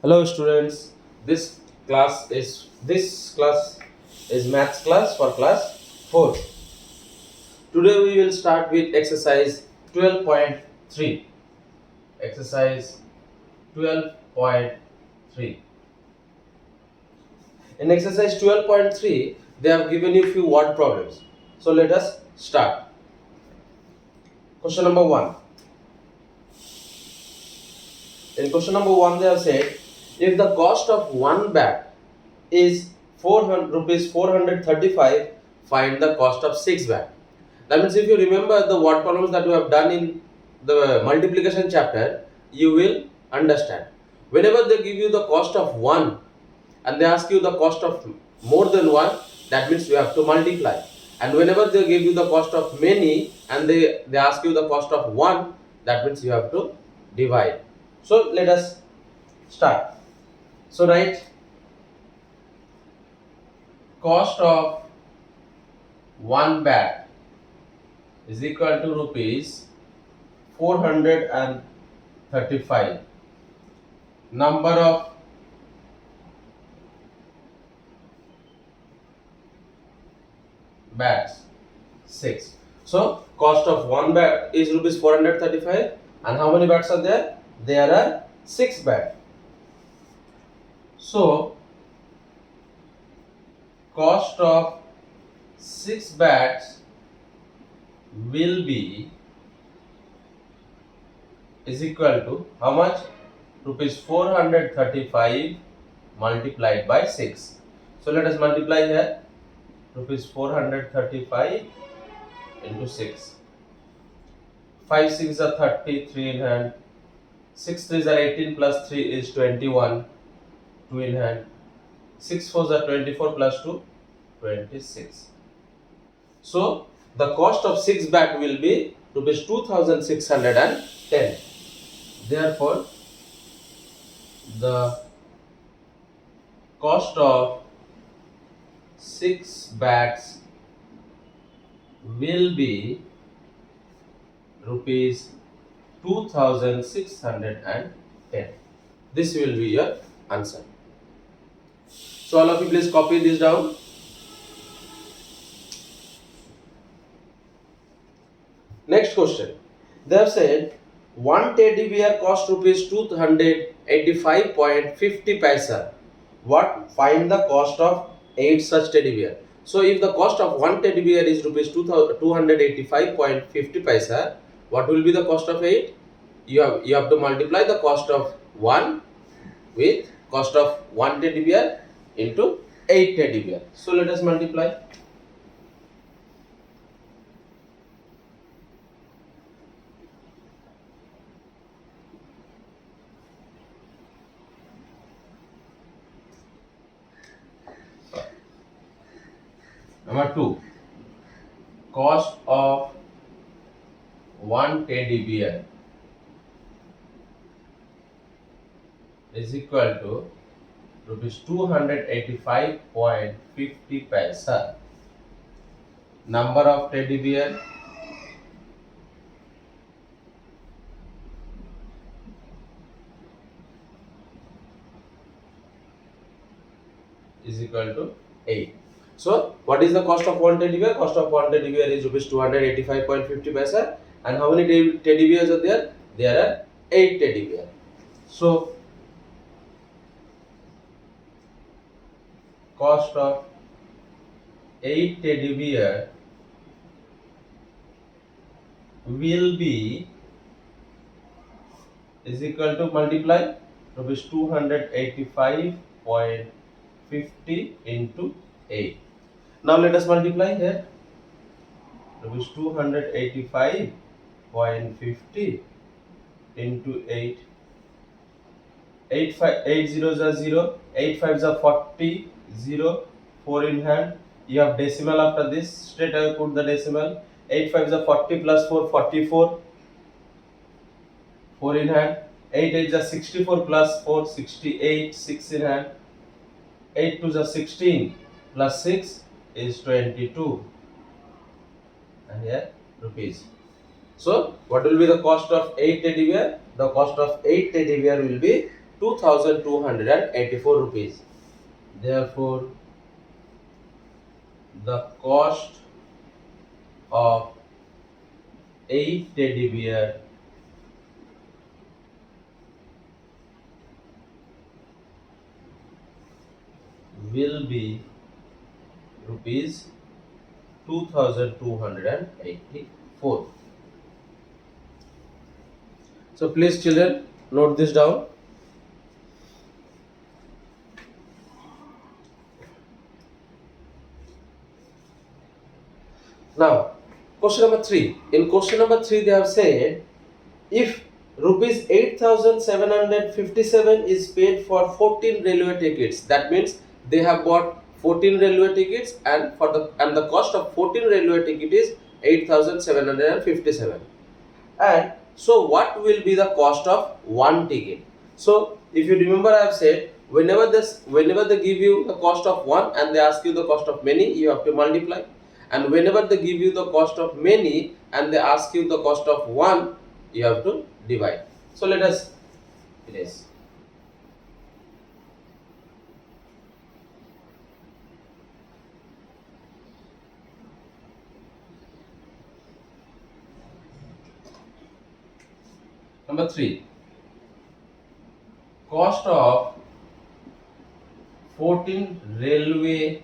Hello students, this class is maths class for class 4. Today we will start with exercise 12.3. Exercise 12.3. In exercise 12.3 they have given you few word problems. So let us start. Question number 1. In question number 1 they have said if the cost of one bat is 400 rupees 435, find the cost of 6 bat. That means if you remember the word problems that you have done in the multiplication chapter, you will understand. Whenever they give you the cost of 1 and they ask you the cost of more than 1, that means you have to multiply. And whenever they give you the cost of many and they ask you the cost of 1, that means you have to divide. So let us start. So write cost of one bat is equal to rupees 435. Number of bats 6. So cost of one bat is rupees 435 and how many bats are there? There are 6 bats. So cost of 6 bats will be is equal to how much? Rupees 435 multiplied by 6. So let us multiply here. Rupees 435 into 6. 5 6 are 30, 3 in hand. 6 3s are 18 plus 3 is 21, 2 in hand. 6 4s are 24 plus 2, 26. So the cost of 6 bat will be rupees 2610. Therefore, the cost of 6 bats will be rupees 2610. This will be your answer. So all of you please copy this down. Next question. They have said one teddy bear cost rupees 285.50 paisa. What? Find the cost of 8 such teddy bear. So if the cost of one teddy bear is rupees 285.50 paisa, what will be the cost of 8? You have to multiply the cost of 1 with cost of 1 teddy bear into 8 teddy bear. So let us multiply. Number 2, cost of one teddy bear is equal to rupees 285.50 paisa. Number of teddy bear is equal to 8. So what is the cost of one teddy bear? Cost of one teddy bear is rupees 285.50 paisa. And how many teddy bears are there? There are 8 teddy bear. So cost of 8 teddy bear will be is equal to multiply rupees 285.50 into 8. Now let us multiply here. Rupees 285.50 into 8. 8 zeros are 0. 8 5s are 40. 0. 4 in hand. You have decimal after this. Straight away put the decimal. 8 5s are 40 plus 4, 44. 4 in hand. 8 8s are 64 plus 4, 68. 6 in hand. 8 2s are 16 plus 6 is 22. And here rupees. So what will be the cost of 8 teddy bear? The cost of 8 teddy bear will be 2284 rupees. Therefore, the cost of 8 teddy bear will be rupees 2284. So please children, note this down. Now, question number 3. In question number 3, they have said, if rupees 8757 is paid for 14 railway tickets, that means they have bought 14 railway tickets, and the cost of 14 railway ticket is 8757. And so what will be the cost of one ticket? So if you remember, I have said whenever they give you the cost of one and they ask you the cost of many, you have to multiply. And whenever they give you the cost of many and they ask you the cost of one, you have to divide. So let us erase. Number 3. Cost of 14 railway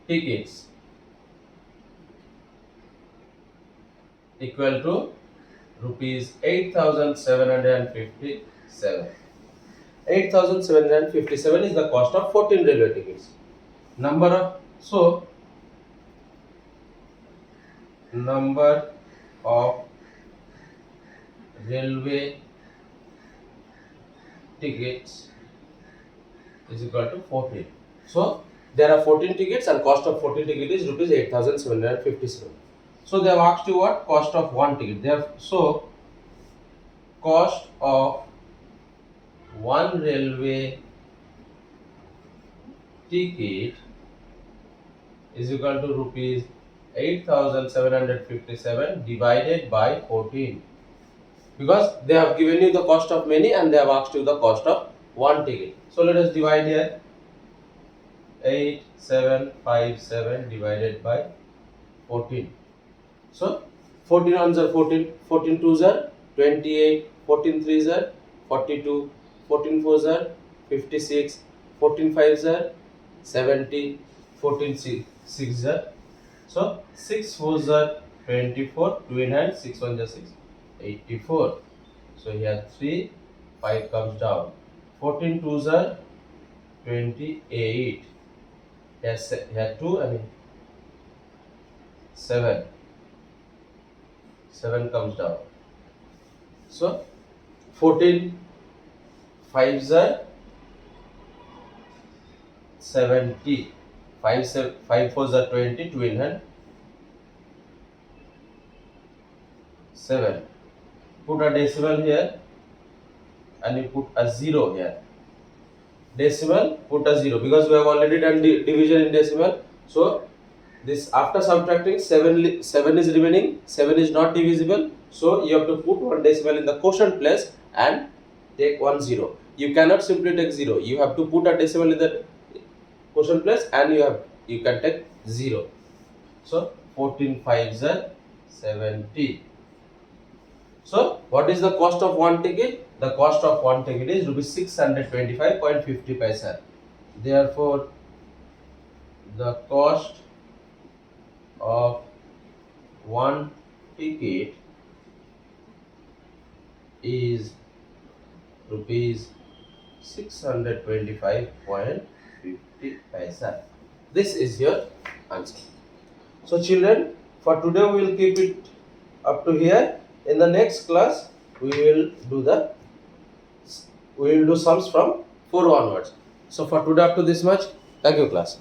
tickets equal to rupees 8757. 8757 is the cost of 14 railway tickets. Number of railway tickets is equal to 14. So there are 14 tickets and cost of 14 ticket is rupees 8757. So they have asked you what? Cost of one ticket. So cost of one railway ticket is equal to rupees 8757 divided by 14. Because they have given you the cost of many and they have asked you the cost of one ticket. So let us divide here. 8757 divided by 14. So 14 ones are 14, 14 twos are 28, 14 threes are 42, 14 fours are 56, 14 fives are 70, 14 six are, so 6 fours are 24, 2 in hand, 6 ones are 6, 84. So here 3, 5 comes down. 14 twos are 28. Here 2 and 7. 7 comes down. So 14 fives are 70. 5 fours are 20. 2 in hand. 7. Put a decimal here and you put a 0 here. Decimal, put a 0 because we have already done division in decimal. So this, after subtracting, 7 is remaining, 7 is not divisible. So you have to put one decimal in the quotient place and take 1 0. You cannot simply take 0. You have to put a decimal in the quotient place and you can take 0. So 14 fives are 70. So what is the cost of one ticket? The cost of one ticket is rupees 625.50 paisa. Therefore, the cost of one ticket is rupees 625.50 paisa. This is your answer. So children, for today we will keep it up to here. In the next class, we will do sums from 4 onwards. So for today up to this much. Thank you, class.